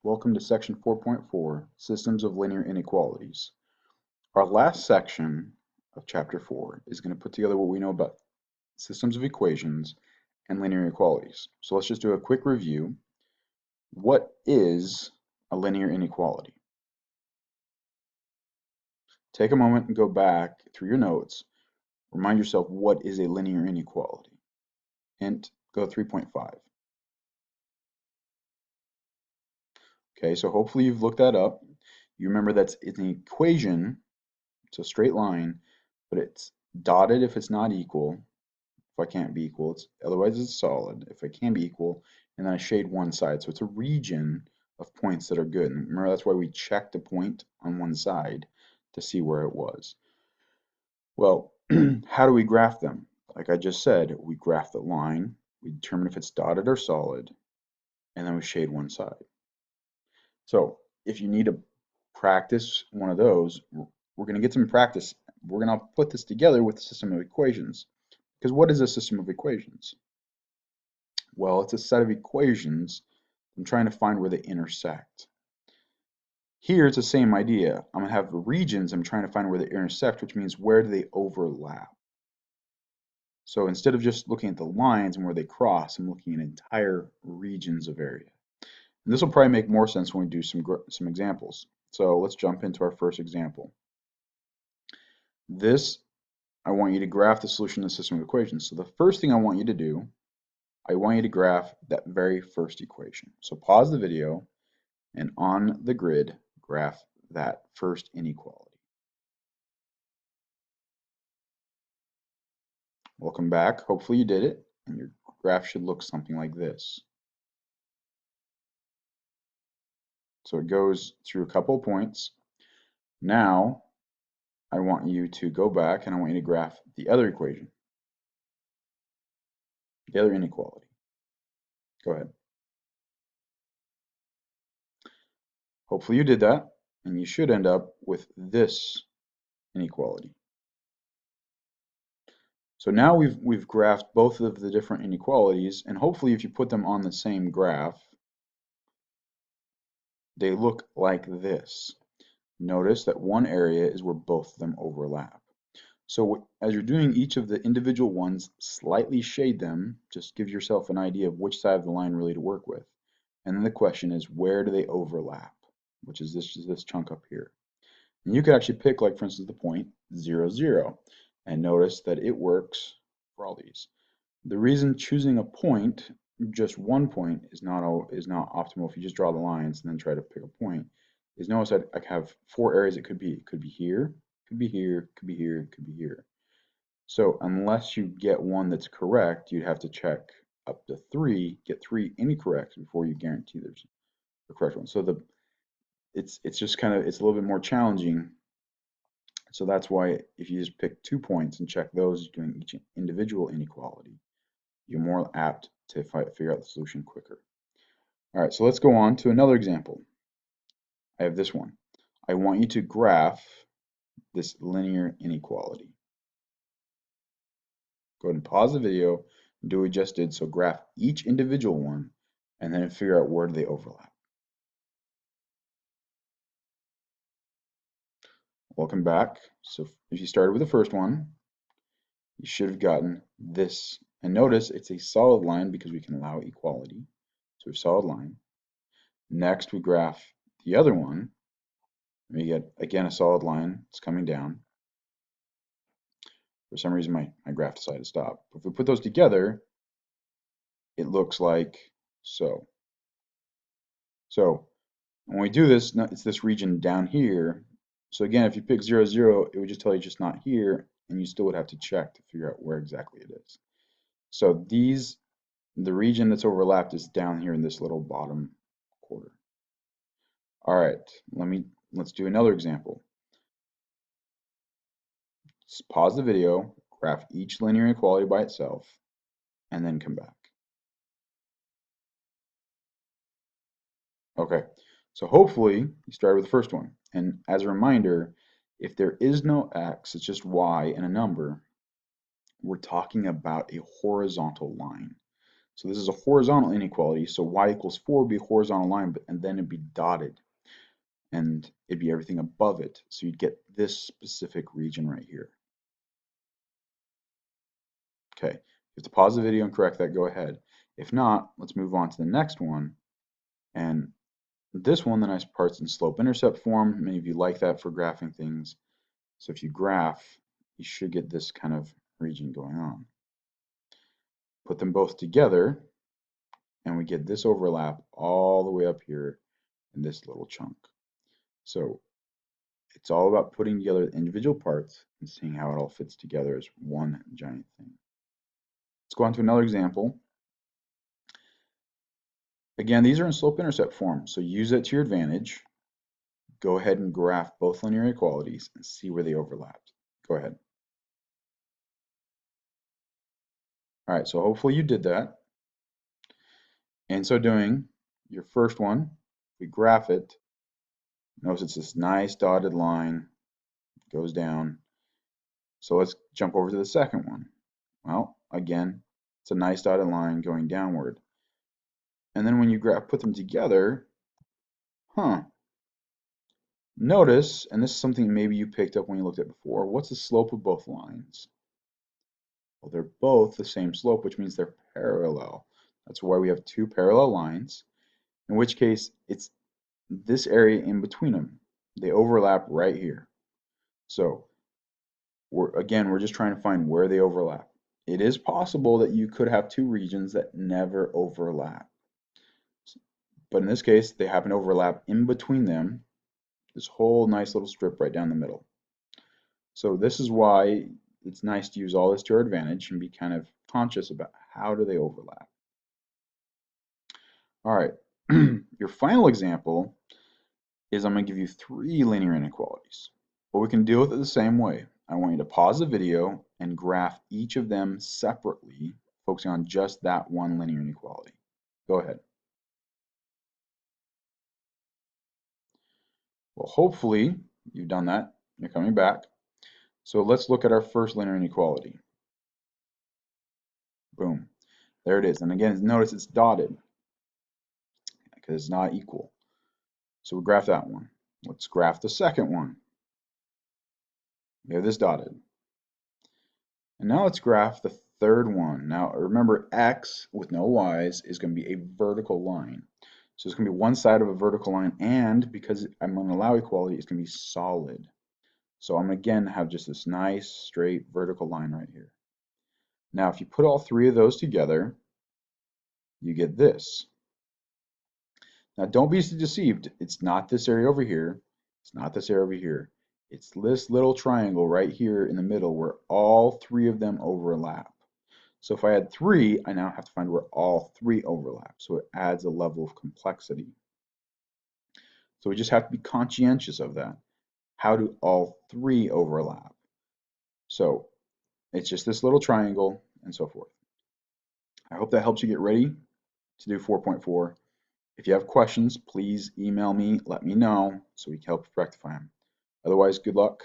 Welcome to section 4.4, Systems of Linear Inequalities. Our last section of chapter 4 is going to put together what we know about systems of equations and linear inequalities. So let's just do a quick review. What is a linear inequality? Take a moment and go back through your notes. Remind yourself what is a linear inequality. Hint, go 3.5. Okay, so hopefully you've looked that up. You remember it's an equation. It's a straight line, but it's dotted if it's not equal. If I can't be equal, otherwise it's solid. If it can be equal, and then I shade one side. So it's a region of points that are good. And remember, that's why we checked the point on one side to see where it was. Well, how do we graph them? Like I just said, we graph the line, we determine if it's dotted or solid, and then we shade one side. So if you need to practice one of those, we're going to get some practice. We're going to put this together with a system of equations. Because what is a system of equations? Well, it's a set of equations. I'm trying to find where they intersect. Here, it's the same idea. I'm going to have regions. I'm trying to find where they intersect, which means where do they overlap. So instead of just looking at the lines and where they cross, I'm looking at entire regions of area. And this will probably make more sense when we do some examples. So let's jump into our first example. This, I want you to graph the solution to the system of equations. So the first thing I want you to do, I want you to graph that very first equation. So pause the video and on the grid, graph that first inequality. Welcome back. Hopefully you did it, and your graph should look something like this. So it goes through a couple of points. Now, I want you to go back and I want you to graph the other equation, the other inequality. Go ahead. Hopefully you did that, and you should end up with this inequality. So now we've graphed both of the different inequalities, and hopefully if you put them on the same graph, they look like this. Notice that one area is where both of them overlap. So as you're doing each of the individual ones, slightly shade them, just give yourself an idea of which side of the line really to work with. And then the question is, where do they overlap? Which is this chunk up here. And you could actually pick, like for instance, the point 0, 0, and notice that it works for all these. The reason choosing a point, just one point, is not optimal if you just draw the lines and then try to pick a point, is notice that I have 4 areas it could be. It could be here, could be here, could be here, could be here. So unless you get one that's correct, you'd have to check up to 3, get 3 incorrect before you guarantee there's the correct one. So it's just kind of, it's a little bit more challenging. So that's why if you just pick 2 points and check those doing each individual inequality, you're more apt to figure out the solution quicker. All right, so let's go on to another example. I have this one. I want you to graph this linear inequality. Go ahead and pause the video and do what we just did. So graph each individual one and then figure out where do they overlap. Welcome back. So if you started with the first one, you should have gotten this. And notice it's a solid line because we can allow equality. So we have solid line. Next we graph the other one. We get again a solid line. It's coming down. For some reason my graph decided to stop. But if we put those together, it looks like so. So when we do this, it's this region down here. So again, if you pick 0, 0, it would just tell you just not here, and you still would have to check to figure out where exactly it is. So the region that's overlapped is down here in this little bottom quarter. All right, let's do another example. Just pause the video, graph each linear inequality by itself, and then come back. Okay, so hopefully you started with the first one. And as a reminder, if there is no x, it's just y and a number, we're talking about a horizontal line. So this is a horizontal inequality, so y equals 4 would be a horizontal line, and then it'd be dotted, and it'd be everything above it. So you'd get this specific region right here. Okay, if you have to pause the video and correct that, go ahead. If not, let's move on to the next one. And this one, the nice part's in slope-intercept form. Many of you like that for graphing things. So if you graph, you should get this kind of region going on. Put them both together, and we get this overlap all the way up here in this little chunk. So it's all about putting together the individual parts and seeing how it all fits together as one giant thing. Let's go on to another example. Again, these are in slope-intercept form, so use it to your advantage. Go ahead and graph both linear inequalities and see where they overlapped. Go ahead. All right, so hopefully you did that. In so doing, your first one, we graph it. Notice it's this nice dotted line, goes down. So let's jump over to the second one. Well, again, it's a nice dotted line going downward. And then when you put them together, notice, and this is something maybe you picked up when you looked at before, what's the slope of both lines? Well, they're both the same slope, which means they're parallel. That's why we have two parallel lines, in which case it's this area in between them. They overlap right here. So we're just trying to find where they overlap. It is possible that you could have two regions that never overlap. But in this case, they happen to overlap in between them, this whole nice little strip right down the middle. So this is why it's nice to use all this to our advantage and be kind of conscious about how do they overlap. All right, your final example is I'm going to give you 3 linear inequalities. But we can deal with it the same way. I want you to pause the video and graph each of them separately, focusing on just that one linear inequality. Go ahead. Well, hopefully you've done that. You're coming back. So let's look at our first linear inequality. Boom. There it is. And again, notice it's dotted because it's not equal. So we graph that one. Let's graph the second one. We have this dotted. And now let's graph the third one. Now remember, x with no y's is going to be a vertical line. So it's going to be one side of a vertical line, and because I'm going to allow equality, it's going to be solid. So I'm again have just this nice straight vertical line right here. Now if you put all 3 of those together, you get this. Now don't be deceived. It's not this area over here. It's not this area over here. It's this little triangle right here in the middle where all 3 of them overlap. So if I had 3, I now have to find where all 3 overlap. So it adds a level of complexity. So we just have to be conscientious of that. How do all 3 overlap? So it's just this little triangle and so forth. I hope that helps you get ready to do 4.4. If you have questions, please email me, let me know so we can help rectify them. Otherwise, good luck.